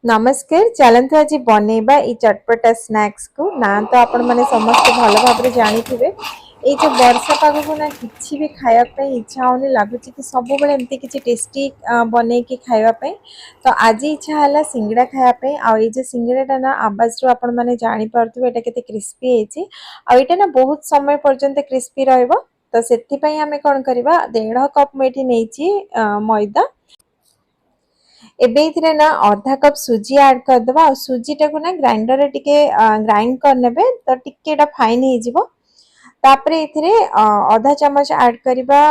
नमस्कार चलतु आज बनैबा ये चटपटा स्नैक्स को ना तो आपण मैंने समस्त भल भाव जानी थे ये जो वर्षा पाग को ना किसी भी खायापी इच्छा होनी लगुच कि सब बेले एमती किसी टेस्टी बन के खायापी तो आज इच्छा है सिंगड़ा खायापी आई जो सिंगड़ाटा ना आवाज रू आपण मैंने जापे ये के क्रिस्पी होता ना बहुत समय पर्यंत क्रिस्पी तो से आम कौन करवा 1.5 कप मुझे नहीं मैदा एबे इथरे ना आधा कप सुजी ऐड कर दबा और सुजी टाको ना ग्राइंडर रे टिके ग्राइंड कर नेबे तो टिके एटा फाइन हे जिवो तापरे इथरे आधा चम्मच ऐड करिबा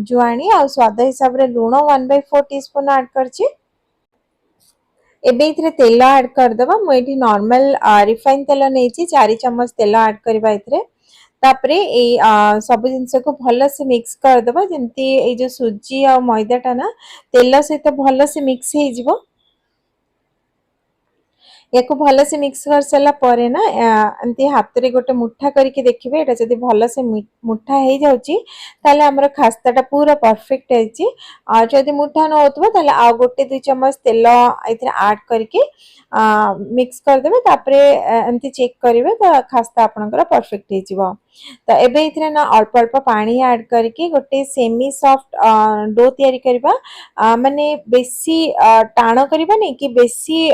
जुआनी और स्वाद हिसाब रे लूण 1/4 टीस्पून ऐड करछि एबे इथरे तेल ऐड कर दबा मु एठी नॉर्मल रिफाइन तेल नेछि 4 चम्मच तेल ऐड करबा इथरे तापरे ए सब जिनस को भल से मिक्स कर दबा जेंती ए जो सुजी और मैदाटा ना तेल सहित भल से मिक्स हे जिवो या भल से मिक्स कर सारा पर ना एमती हाथ रे गोटे मुठा करके देखिए एटा जदी भल से मुठा हो जाउची ताले हमर खास्ताटा पूरा परफेक्ट है और जदी मुठा न होतबो ताले आ गोटे 2 चम्मच तेल इथरे ऐड करके मिक्स कर देबे तापरे एमती चेक करिवे तो खास्ता आपनकर परफेक्ट हो जिवो तो एबे इथरे ना अल्प अल्प पानी ऐड करके गोटे सेमी सॉफ्ट डो तयारी करबा माने बेसी टाण करबा नै कि बेसी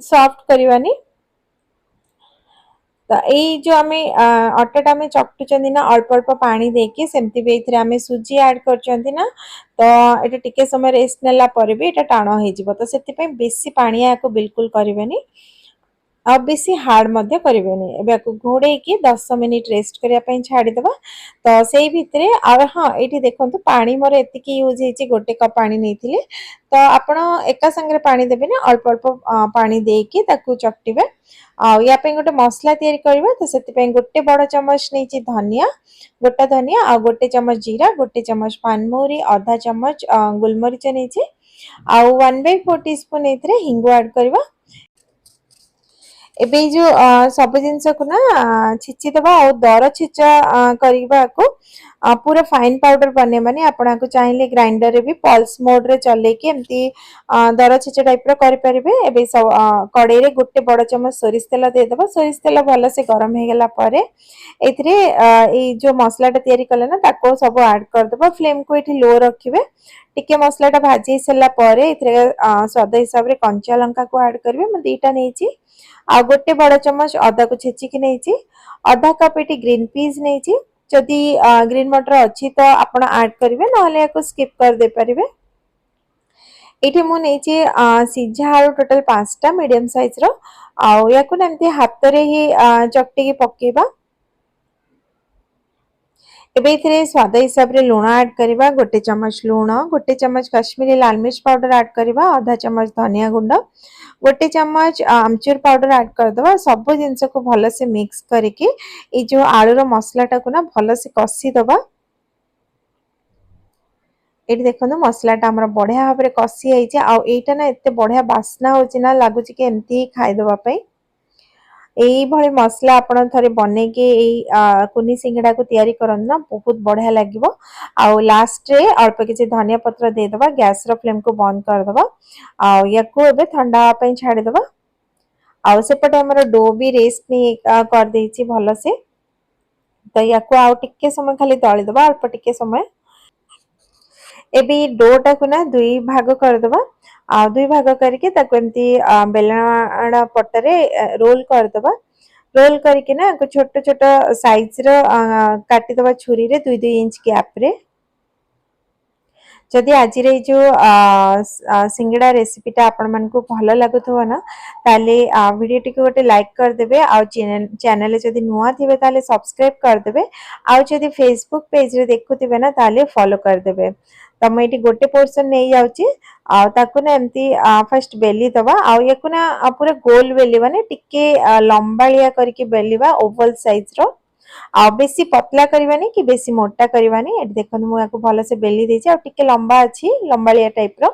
सॉफ्ट करवानी तो यही जो आम अटाटा आम चकटुचंदी ना अल्प अल्प पानी देके सेमती भी एथिरे आम सुजी ऐड करचंती ना तो एटा टिके समय रेस्ट नेला पर भी एटा टाण हो जिवो तो सेति पई बेसी पानी याको बिल्कुल करबेनी आ बेसी हार्ड मध्य करेनि एबे घोड़े की 10 मिनिट रेस्ट करिया पई छाडी देबा तो सेही भितरे आ हां एठी देखंतु पानी मोर एतिकी यूज हेची गोटे कप पानी नेथिले तो आपण एका संगे पानी देबे ना अल्प अल्प पानी देकी ताकू चकटिबे आ या पे गोटे मसला तयारी करबा तो सेति पई गोटे बड़ चम्मच नेची धनिया गोटा धनिया आ गोटे चम्मच जीरा गोटे चम्मच पानमौरी आधा चम्मच गुलमरिच नेची आ 1/4 टीस्पून एथिरे हिंगु ऐड करबा एबे जो सब जिनस को ना छिची दबा और दर छिचा करबा को पूरा फाइन पाउडर बने माने आपना को चाहिले ग्राइंडर रे भी पल्स मोड रे चले के एमती दर छिचा टाइप रो करि परिबे एबे सब कड़े रे गोटे बड़ चम्मच सोरिष तेल दे दबा सोरिष तेल भलो से गरम हे गेला पारे एथिरे ए जो मसलाटा तयारी कले ना ताको सब ऐड कर दबा फ्लेम को एठी लो रखिबे टिके मसलाटा भाजी सला पारे एथिरे स्वाद हिसाब रे कंचा लंका को ऐड करबे म दीटा नेची आ गोटे बड़ चम्मच अदा को छेचिकी नहीं आधा कप ये ग्रीन पीस नहीं जदि ग्रीन मटर अच्छी तो आपण ऐड करेंगे ना स्किप कर दे पारे ये मुझे सीझा आलू टोटाल 5टा मीडियम साइज रो आउ या हाथ रे ही चकटी पकेबा एबे इथरे स्वाद हिसाब रे लूण ऐड करबा गोटे चम्मच लूण गोटे चम्मच कश्मीरी लाल मिर्च पाउडर ऐड करबा आधा चम्मच धनिया गुंड गोटे चम्मच आमचूर पाउडर ऐड कर दबा सब जिनस को भल से मिक्स करके ये जो आलू रो मसलाटा को ना भल से कसी दबा एठी देखो मसलाटा हमर बढ़िया भाव रे कसी आइছে आ एटा ना एते बढ़िया बास्ना होची ना लागुची कि एमती खाइ दबा पई एई भली मसला आपण थरे बने के एई कुनी सिंगड़ा को तयारी करन ना बहुत बढ़िया लागिवो आ लास्ट रे अल्प किछि धनिया पत्र दे दबा गैस रो फ्लेम को बंद कर दबा आ याको एबे ठंडा पई छाडी दबा आ सेपटे हमर डो भी रेस्ट नहीं कर देछि भलो से तो याको आ टिके समय खाली दळी दबा अल्प टिके समय एबे डोटा को ना दुई भाग कर दबा आ दुई भाग करके ताको एमती बेलना पटरे रोल कर दबा रोल करके ना छोट छोट साइज रो काटी दबा छुरी रे 2-2 इंच गैप रे जदि आज जो सिंगड़ा रेसिपीटा आपण मन को भल लागुथो ना ताले वीडियो टी गोटे लाइक कर देबे आ चैनल जदि नुआ थिबे ताले सब्सक्राइब कर देबे आ जदि फेसबुक पेज रे देखुथिबे ना ताले फॉलो कर देबे तो मैं ये गोटे पोर्शन नहीं जाउची आ ताको ना एमती फर्स्ट बेली दबा आ याको ना पूरा गोल बेली माने टिके लंबालिया करके बेलीबा ओवल साइज रो आ बेसी पतला करवानी कि बेसी मोटा करवानी एट देखो मु याको भलो से बेली देछि आ टिके लंबा अछि लंबालिया टाइप रो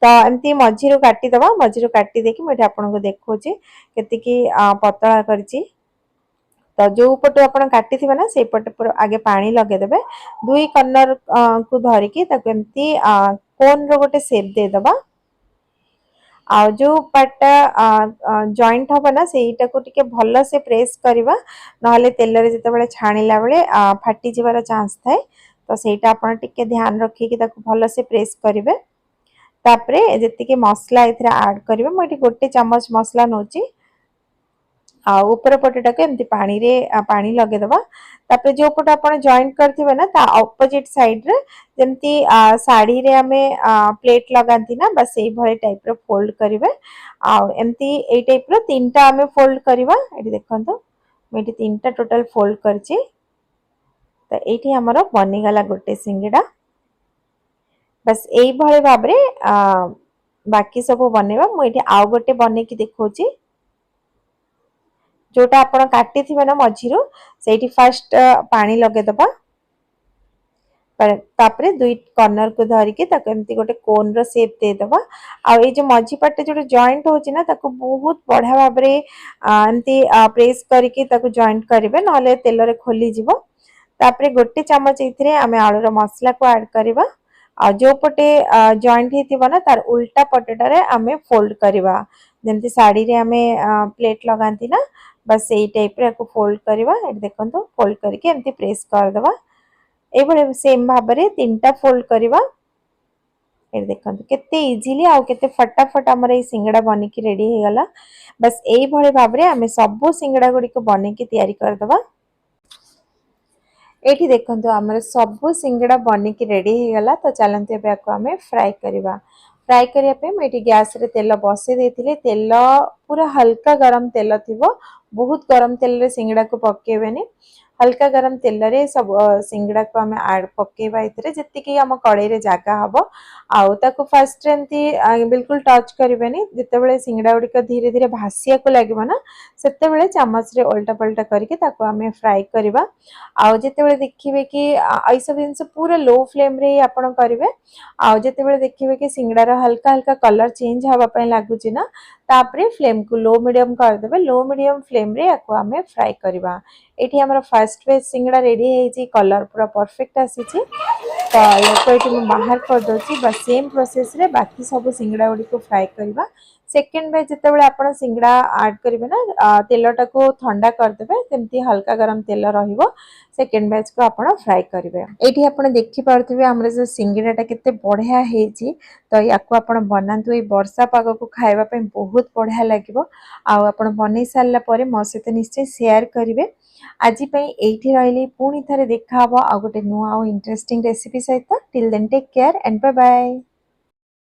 तो एमती मझीरो काटी दबा मझीरो काटी देकी मैं आपन को देखौछि केते की पतला करछि तो जो पटे आपण काटी थिबे ना से पटे पर आगे पानी लगे देबे दुई कॉर्नर को धरिकी ताको एमती कोन रो गोटे शेप दे दबा आ जो पार्टा जॉइंट हम ना सेटा को टिके भल से प्रेस करवा नहले तेल रे जते छाणीला बेले फाटी जीवार चांस थाए तो सेटा आपण टिके ध्यान रखिकी ताको भल से प्रेस करिवे तापरे जति मसला एथरा ऐड करिवे म एटी गोटे चम्मच मसला नोची आ ऊपर पटेटा को एमती पानी रे पानी लगे दबा तापरे जो पट आपण जॉइंट करथिबे ना ता ऑपोजिट साइड रे जेमती साड़ी रे हमें प्लेट लगांती ना बस एई भले टाइप रो फोल्ड करिवे आ एमती एई टाइप रो तीनटा हमें फोल्ड करिवा एटी देखंतो मैं एटी तीनटा टोटल फोल्ड करची तो एठी हमरो बनी गला गोटे सिंगडा बस एई भले भाबरे बाकी सब बनेबा मु एठी आउ गोटे बने की देखौची जोटा आपण काटी थिबे ना मझिरो सेठी फर्स्ट पानी लगे दबा तापरे दुई कॉर्नर को धरी के ताको एमती गोटे कोन रो शेप दे दबा आ ए जो मझी पट्टे जो जॉइंट होची ना ताको बहुत बढ़िया भाबरे एमती प्रेस करके ताको जॉइंट करिवे नले तेल रे खोली जिवो तापरे गोटे चम्मच इथिरे आमे आलू रो मसला को ऐड करबा आ जो पटे जॉइंट हेतिबो ना तार उल्टा पटेटारे आमे फोल्ड करबा जेमती साड़ी रे आमे प्लेट लगांती ना बस यही टाइप रे को फोल्ड करबा एट देखंतो फोल्ड करके एमती प्रेस कर दबा ए बळे सेम भाबरे तीनटा फोल्ड करबा एट देखंतो केते इजीली आ केते फटाफट हमर ए सिंगडा बनी की रेडी हे गला बस एई भळे भाबरे आमे सब सिंगडा गुडी को बनी की तयारी कर दबा एठी देखंतो हमर सब सिंगडा बनी की रेडी हे गला तो चलंते बे को हमें फ्राई करबा फ्राई करिया पे मैं गैस रे तेल बसे देथिले तेल पूरा हल्का गरम तेल थिबो बहुत गरम तेल रे सिंगडा को पकेबेनी हल्का गरम तेल रे सब सिंगडा को हमें ऐड पकेबा इतरे जत्ति कि हम कड़ाई रे जागा हबो आउ ताको फर्स्ट एंती बिल्कुल टच करिवेनी जते बेले सिंगडा गुडी को धीरे धीरे भासिया को लागबो ना सेते बेले चम्मच रे उल्टा पलटा करके ताको हमें फ्राई करबा आउ जते बेले देखिबे कि आई सब जिंस पूरा लो फ्लेम रे आपण करिवे आउ जते बेले देखिबे कि सिंगडा रो हल्का हल्का कलर चेंज हवा पय लागु छी ना तापरे फ्लेम को लो मीडियम कर देबे लो मीडियम फ्लेम रे याको हमें फ्राई करबा एठी हमर फर्स्ट बेज सिंगडा रेडी हे छी कलर पूरा परफेक्ट आसी छी तो याको एठी मैं बाहर कर दोची बस सेम प्रोसेस रे बाकी सब सिंगडा गुडी को फ्राई करबा सेकंड बेज जते बेले आपण सिंगडा ऐड करिवे ना तेलटा को ठंडा कर देबे तेमती हल्का गरम तेल रहिबो सेकंड बैच को आपण फ्राई करिवे एठी आपण देखि पारथिबे हमर जे सिंगडाटा केते बढ़िया हेची तो याको आपण बनांतु ए वर्षा पाग को खाइबा पे बहुत बढ़िया लागिवो आ आपण बनै सारला परे मो सहित निश्चय शेयर करिवे आजि पई एठी रहली पुनी थरे देखा हबो आ गोटे नुवा आ इंटरेस्टिंग रेसिपी सहित till then take care and bye bye.